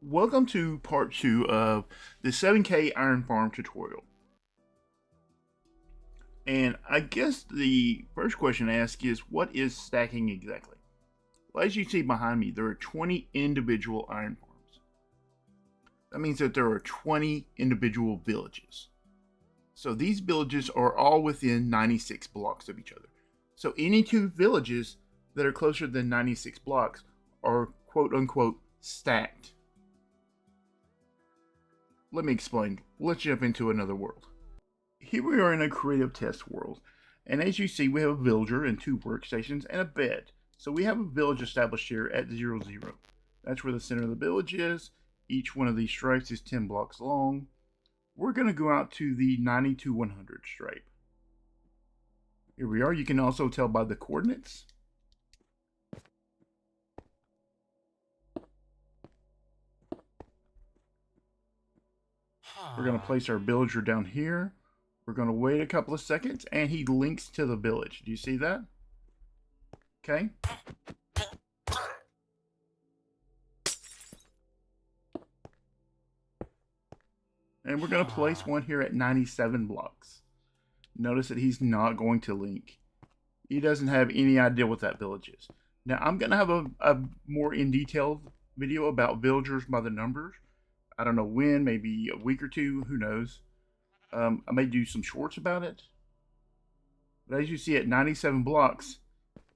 Welcome to part 2 of the 7K Iron Farm tutorial. And I guess the first question to ask is, what is stacking exactly? Well, as you see behind me, there are 20 individual iron farms. That means that there are 20 individual villages. So these villages are all within 96 blocks of each other. So any two villages that are closer than 96 blocks are quote unquote stacked. Let me explain. Let's jump into another world. Here we are in a creative test world, and as you see, we have a villager and two workstations and a bed. So we have a village established here at 0, 0. That's where the center of the village is. Each one of these stripes is 10 blocks long. We're going to go out to the 90 to 100 stripe. Here we are. You can also tell by the coordinates. We're going to place our villager down here. We're going to wait a couple of seconds, and he links to the village. Do you see that? Okay. And we're going to place one here at 97 blocks. Notice that he's not going to link. He doesn't have any idea what that village is. Now, I'm going to have a more in-detailed video about villagers by the numbers. I don't know when, maybe a week or two, who knows. I may do some shorts about it. But as you see at 97 blocks,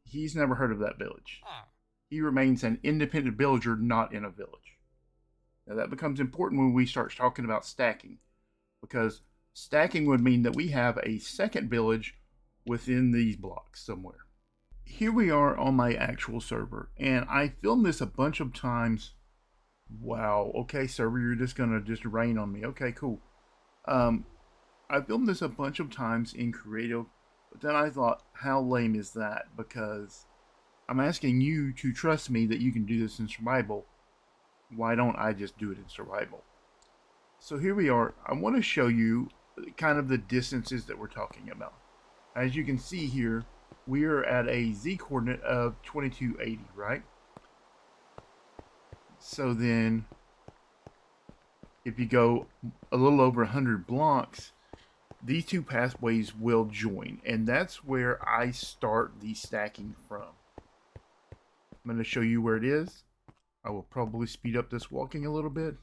he's never heard of that village. He remains an independent villager, not in a village. Now that becomes important when we start talking about stacking, because stacking would mean that we have a second village within these blocks somewhere. Here we are on my actual server, and I filmed this a bunch of times. Wow, okay, server, you're just gonna rain on me. Okay, cool. I filmed this a bunch of times in creative, but then I thought, how lame is that? Because I'm asking you to trust me that you can do this in survival. Why don't I just do it in survival? So here we are. I want to show you kind of the distances that we're talking about. As you can see here, we are at a z coordinate of 2280, right? So then if you go a little over 100 blocks, these two pathways will join, and that's where I start the stacking from. I'm going to show you where it is. I will probably speed up this walking a little bit.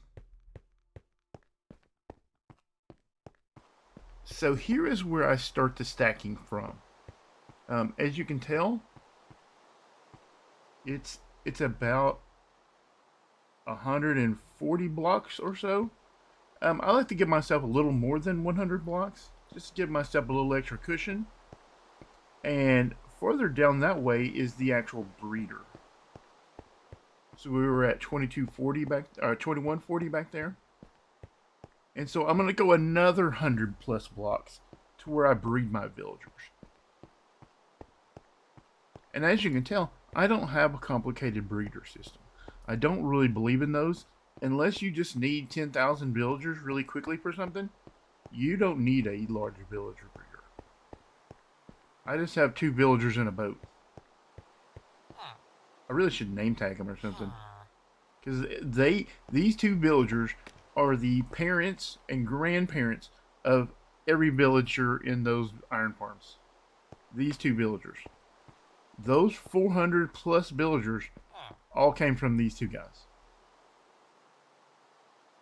So here is where I start the stacking from. As you can tell, it's about 140 blocks or so. I like to give myself a little more than 100 blocks, just to give myself a little extra cushion. And further down that way is the actual breeder. So we were at 2240 back, 2140 back there. And so I'm going to go another 100 plus blocks to where I breed my villagers. And as you can tell, I don't have a complicated breeder system. I don't really believe in those. Unless you just need 10,000 villagers really quickly for something, you don't need a large villager breeder. I just have 2 villagers in a boat. I really should name tag them or something. Because these 2 villagers are the parents and grandparents of every villager in those iron farms. These 2 villagers. Those 400 plus villagers all came from these 2 guys.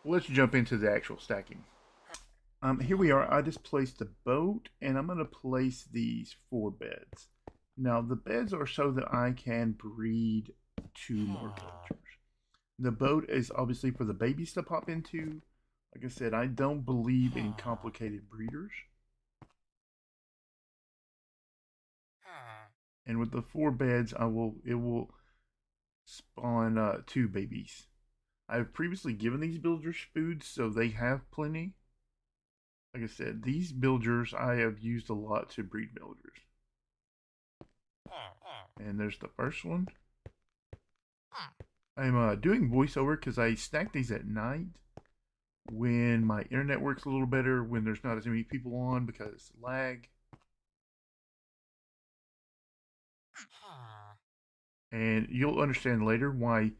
Let's jump into the actual stacking. Here we are. I just placed the boat, and I'm going to place these 4 beds. Now, the beds are so that I can breed 2 more villagers. The boat is obviously for the babies to pop into. Like I said, I don't believe in complicated breeders. And with the 4 beds, it will spawn 2 babies. I've previously given these villagers food, so they have plenty. Like I said, these villagers I have used a lot to breed villagers. And there's the first one. I'm doing voiceover because I stack these at night when my internet works a little better, when there's not as many people on because lag. And you'll understand later why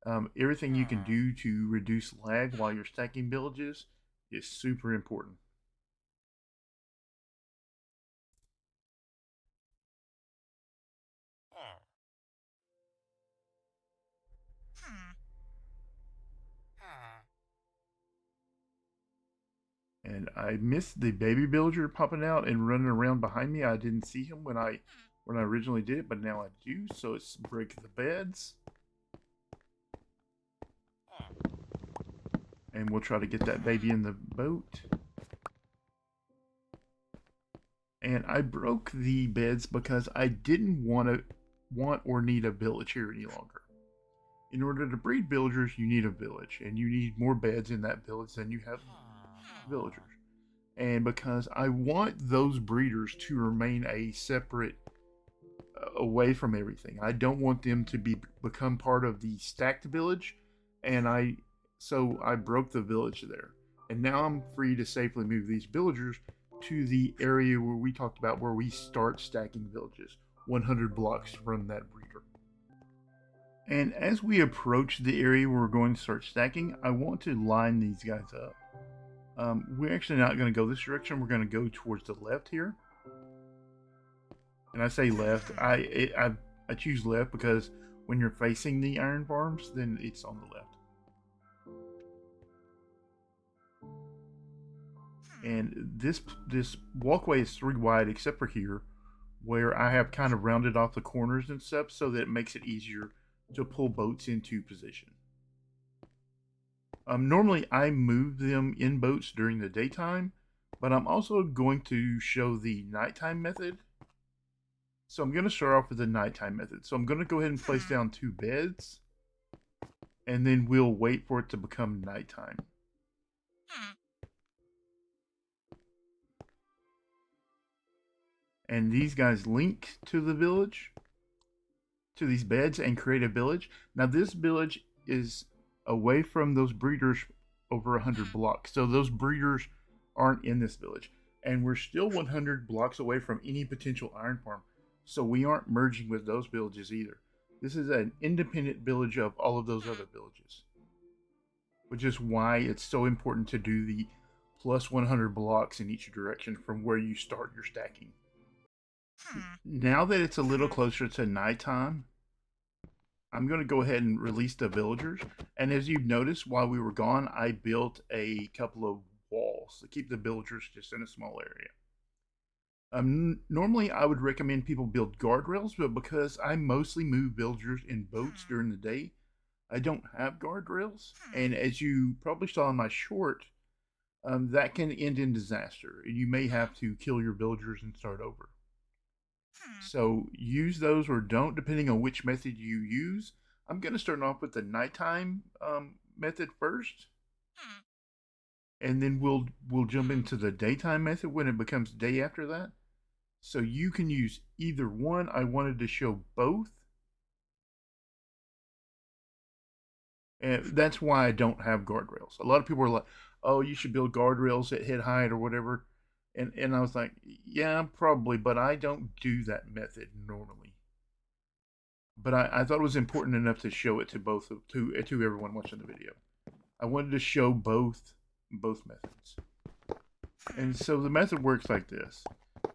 Everything you can do to reduce lag while you're stacking villages is super important. And I missed the baby villager popping out and running around behind me. I didn't see him when I originally did it, but now I do. So it's break the beds. And we'll try to get that baby in the boat. And I broke the beds because I didn't want or need a village here any longer. In order to breed villagers, you need a village, and you need more beds in that village than you have villagers. And because I want those breeders to remain a separate, away from everything, I don't want them to become part of the stacked village, and so I broke the village there, and now I'm free to safely move these villagers to the area where we talked about, where we start stacking villages, 100 blocks from that breeder. And as we approach the area where we're going to start stacking, I want to line these guys up. We're actually not going to go this direction. We're going to go towards the left here. And I say left. I choose left because when you're facing the iron farms, then it's on the left. And this walkway is 3 wide except for here, where I have kind of rounded off the corners and stuff so that it makes it easier to pull boats into position. Normally I move them in boats during the daytime, but I'm also going to show the nighttime method. So I'm going to start off with the nighttime method. So I'm going to go ahead and place down 2 beds, and then we'll wait for it to become nighttime. And these guys link to the village, to these beds, and create a village. Now this village is away from those breeders over 100 blocks. So those breeders aren't in this village. And we're still 100 blocks away from any potential iron farm. So we aren't merging with those villages either. This is an independent village of all of those other villages. Which is why it's so important to do the plus 100 blocks in each direction from where you start your stacking. Now that it's a little closer to nighttime, I'm going to go ahead and release the villagers. And as you've noticed, while we were gone, I built a couple of walls to keep the villagers just in a small area. Normally, I would recommend people build guardrails, but because I mostly move villagers in boats during the day, I don't have guardrails. And as you probably saw in my short, that can end in disaster. And you may have to kill your villagers and start over. So use those or don't, depending on which method you use. I'm going to start off with the nighttime method first. And then we'll jump into the daytime method when it becomes day after that. So you can use either one. I wanted to show both. And that's why I don't have guardrails. A lot of people are like, oh, you should build guardrails at head height or whatever. And I was like, yeah, probably, but I don't do that method normally. But I thought it was important enough to show it to everyone watching the video. I wanted to show both methods. And so the method works like this,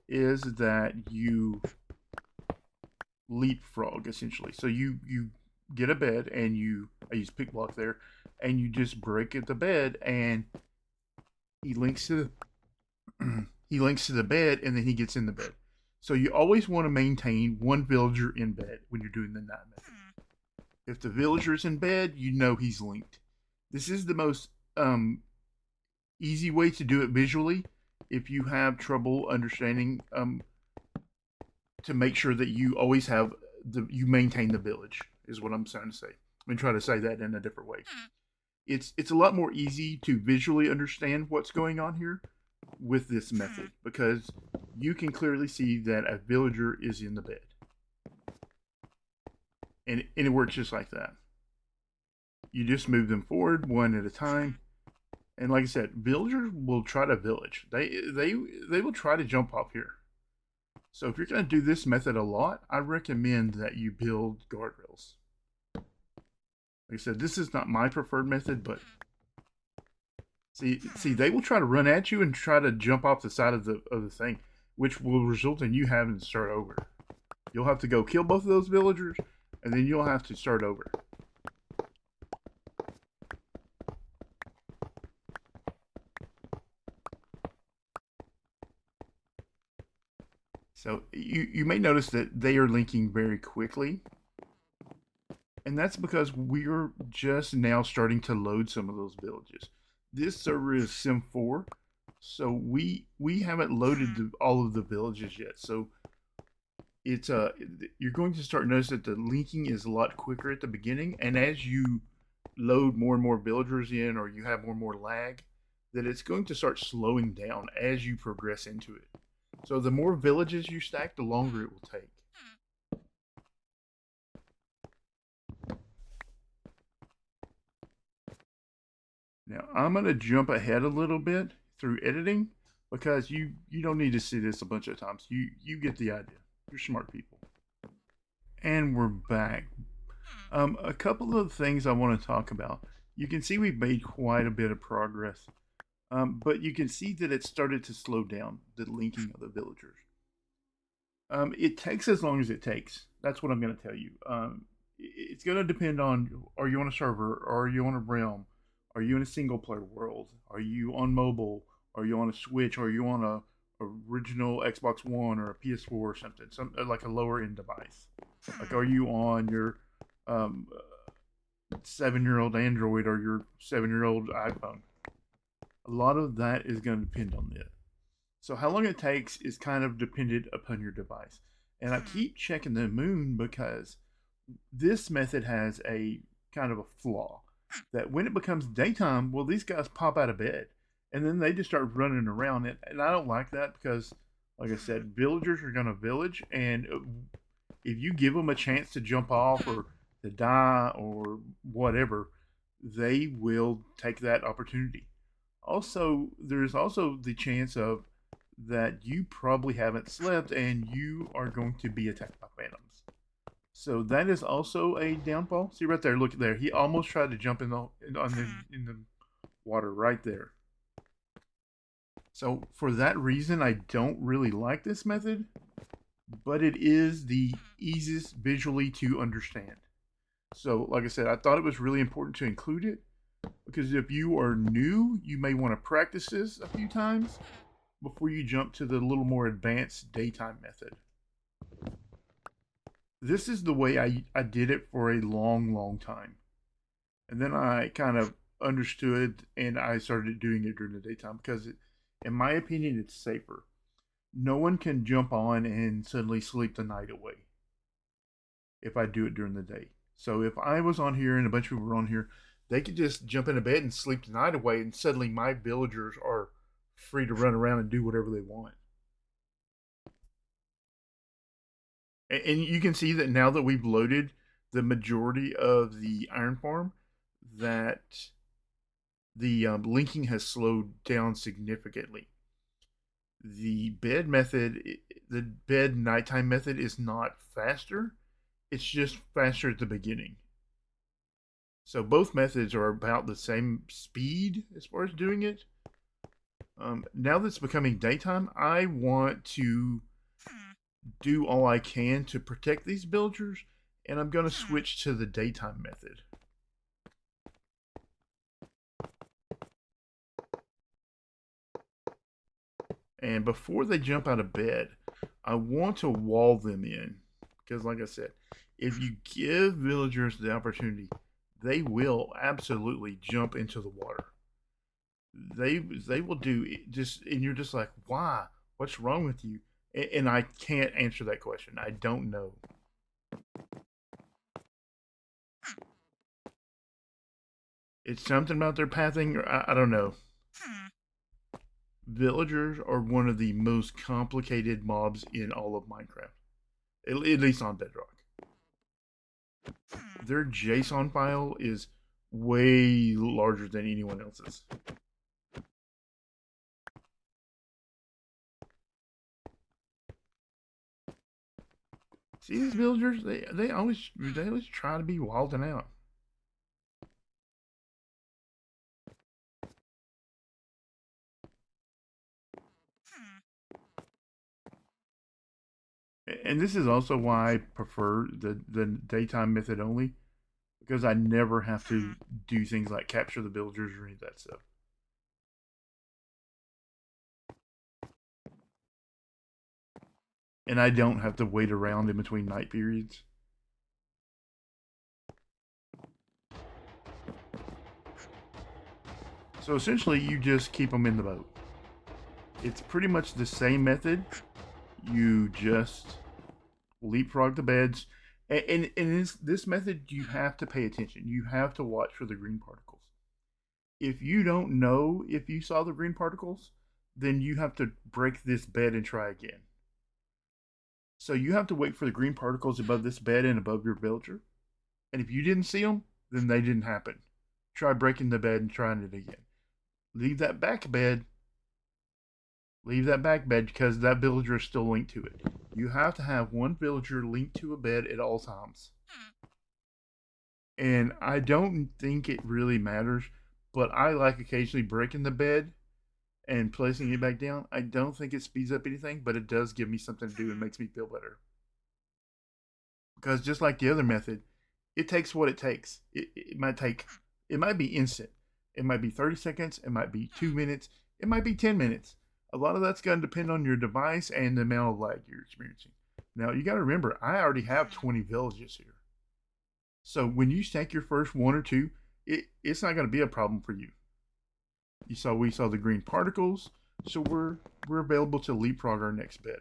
is that you leapfrog essentially. So you get a bed and I use pick block there, and you just break at the bed, and he links to the bed, and then he gets in the bed. So you always want to maintain one villager in bed when you're doing the night method. If the villager's in bed, you know he's linked. This is the most easy way to do it visually. If you have trouble understanding, to make sure that you always have you maintain the village is what I'm trying to say. I'm gonna try to say that in a different way. It's a lot more easy to visually understand what's going on here with this method, because you can clearly see that a villager is in the bed, and it works just like that. You just move them forward one at a time, and like I said, villagers will try to village. They will try to jump off here. So if you're going to do this method a lot, I recommend that you build guardrails. Like I said, this is not my preferred method, but see, they will try to run at you and try to jump off the side of the thing, which will result in you having to start over. You'll have to go kill both of those villagers, and then you'll have to start over. So you may notice that they are linking very quickly. And that's because we're just now starting to load some of those villages. This server is Sim 4, so we haven't loaded all of the villages yet. So it's you're going to start noticing that the linking is a lot quicker at the beginning, and as you load more and more villagers in, or you have more and more lag, that it's going to start slowing down as you progress into it. So the more villages you stack, the longer it will take. Now I'm going to jump ahead a little bit through editing because you don't need to see this a bunch of times. You get the idea. You're smart people. And we're back. A couple of things I want to talk about. You can see we've made quite a bit of progress, but you can see that it started to slow down the linking of the villagers. It takes as long as it takes. That's what I'm going to tell you. It's going to depend on, are you on a server, or are you on a realm, are you in a single player world, are you on mobile, are you on a Switch, are you on a original Xbox One or a PS4 or something, like a lower end device. Like, are you on your 7-year-old Android or your 7-year-old iPhone? A lot of that is going to depend on it. So how long it takes is kind of dependent upon your device. And I keep checking the moon because this method has a kind of a flaw that when it becomes daytime, well, these guys pop out of bed and then they just start running around. And I don't like that because, like I said, villagers are going to village, and if you give them a chance to jump off or to die or whatever, they will take that opportunity. Also, there's also the chance of that you probably haven't slept and you are going to be attacked by phantoms. So that is also a downfall. See right there, look there. He almost tried to jump in the water right there. So for that reason, I don't really like this method, but it is the easiest visually to understand. So like I said, I thought it was really important to include it because if you are new, you may want to practice this a few times before you jump to the little more advanced daytime method. This is the way I did it for a long time. And then I kind of understood and I started doing it during the daytime because, in my opinion, it's safer. No one can jump on and suddenly sleep the night away if I do it during the day. So if I was on here and a bunch of people were on here, they could just jump into bed and sleep the night away, and suddenly my villagers are free to run around and do whatever they want. And you can see that now that we've loaded the majority of the iron farm, that the linking has slowed down significantly. The bed method, the bed nighttime method, is not faster. It's just faster at the beginning. So both methods are about the same speed as far as doing it. Now that it's becoming daytime, I want to do all I can to protect these villagers, and I'm going to switch to the daytime method. And before they jump out of bed, I want to wall them in. Because like I said, if you give villagers the opportunity, they will absolutely jump into the water. They will do it just, and you're just like, why? What's wrong with you? And I can't answer that question. I don't know. It's something about their pathing, or I don't know. Villagers are one of the most complicated mobs in all of Minecraft, at least on Bedrock. Their JSON file is way larger than anyone else's. See these villagers? They always try to be wilding out. And this is also why I prefer the daytime method only, because I never have to do things like capture the villagers or any of that stuff. And I don't have to wait around in between night periods. So essentially, you just keep them in the boat. It's pretty much the same method. You just leapfrog the beds. And in this method, you have to pay attention. You have to watch for the green particles. If you don't know if you saw the green particles, then you have to break this bed and try again. So you have to wait for the green particles above this bed and above your villager. And if you didn't see them, then they didn't happen. Try breaking the bed and trying it again. Leave that back bed. Leave that back bed because that villager is still linked to it. You have to have one villager linked to a bed at all times. And I don't think it really matters, but I like occasionally breaking the bed and placing it back down. I don't think it speeds up anything, but it does give me something to do and makes me feel better. Because just like the other method, it takes what it takes. It might be instant. It might be 30 seconds. It might be 2 minutes. It might be 10 minutes. A lot of that's going to depend on your device and the amount of lag you're experiencing. Now, you got to remember, I already have 20 villages here. So when you stack your first one or two, it's not going to be a problem for you. We saw the green particles, so we're available to leapfrog our next bed.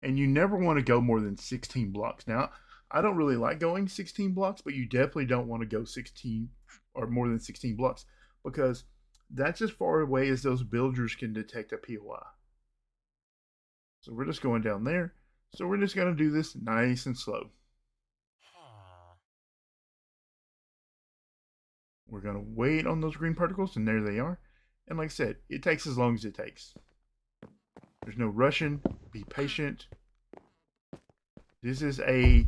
And you never want to go more than 16 blocks. Now, I don't really like going 16 blocks, but you definitely don't want to go 16 or more than 16 blocks because that's as far away as those villagers can detect a POI. So we're just going down there. So we're just going to do this nice and slow. We're going to wait on those green particles, and there they are. And like I said, it takes as long as it takes. There's no rushing. Be patient. This is a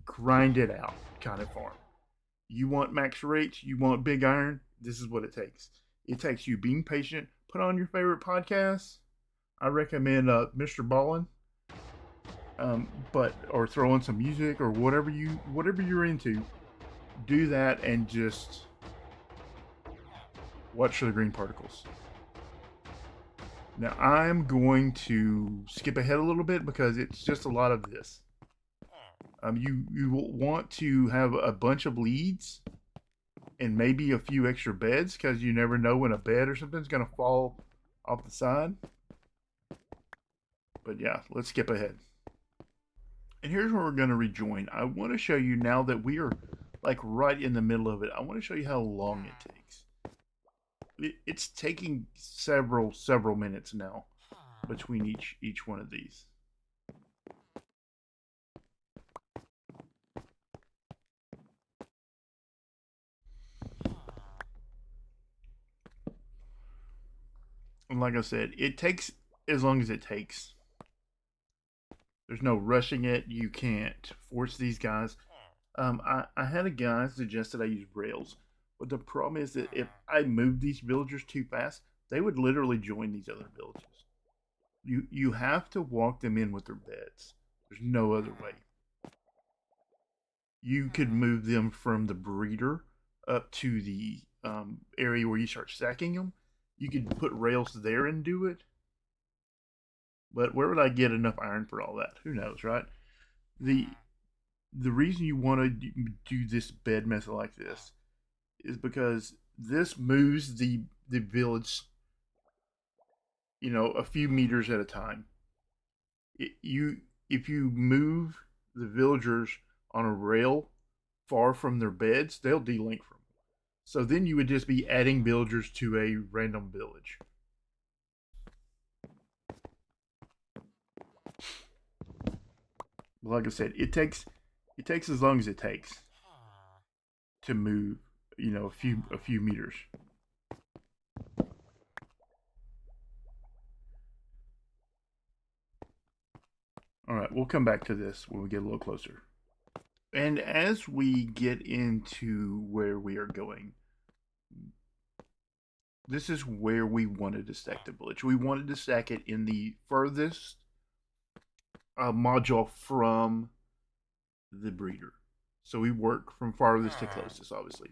grind it out kind of farm. You want max rates, you want big iron, this is what it takes. It takes you being patient. Put on your favorite podcasts. I recommend Mr. Ballin, or throw in some music or whatever you're into. Do that and just watch for the green particles. Now I'm going to skip ahead a little bit because it's just a lot of this. You will want to have a bunch of leads and maybe a few extra beds because you never know when a bed or something's going to fall off the side. But yeah, let's skip ahead. And here's where we're going to rejoin. I want to show you now that we are like right in the middle of it. I want to show you how long it takes. It's taking several minutes now between each one of these. And like I said, it takes as long as it takes. There's no rushing it. You can't force these guys. I had a guy suggest that I use rails, but the problem is that if I move these villagers too fast, they would literally join these other villages. You have to walk them in with their beds. There's no other way. You could move them from the breeder up to the area where you start stacking them. You could put rails there and do it. But where would I get enough iron for all that? Who knows, right? The reason you want to do this bed method like this is because this moves the village, a few meters at a time. If you move the villagers on a rail far from their beds, they'll delink from them. So then you would just be adding villagers to a random village. Like I said, it takes as long as it takes to move, a few meters. All right, we'll come back to this when we get a little closer. And as we get into where we are going, this is where we wanted to stack the village. We wanted to stack it in the furthest module from the breeder. So we work from farthest to closest, obviously.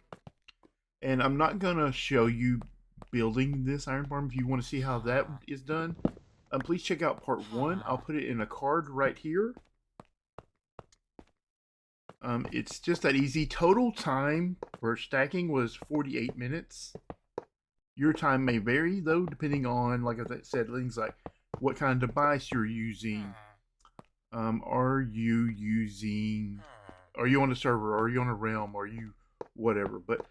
And I'm not gonna show you building this iron farm. If you want to see how that is done, please check out part 1. I'll put it in a card right here. It's just that easy. Total time for stacking was 48 minutes. Your time may vary, though, depending on, like I said, things like what kind of device you're using. Are you on a server? Are you on a realm? Are you whatever? But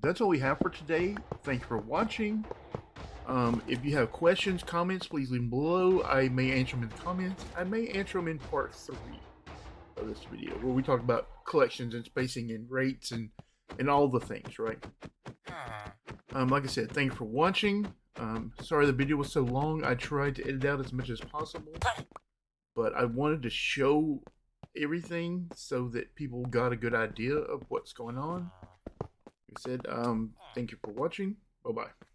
that's all we have for today. Thank you for watching. If you have questions, comments, please leave them below. I may answer them in the comments. I may answer them in part 3 of this video, where we talk about collections and spacing and rates and all the things, right? Like I said, thank you for watching. Sorry the video was so long. I tried to edit out as much as possible, but I wanted to show everything so that people got a good idea of what's going on. Like I said, thank you for watching. Bye-bye.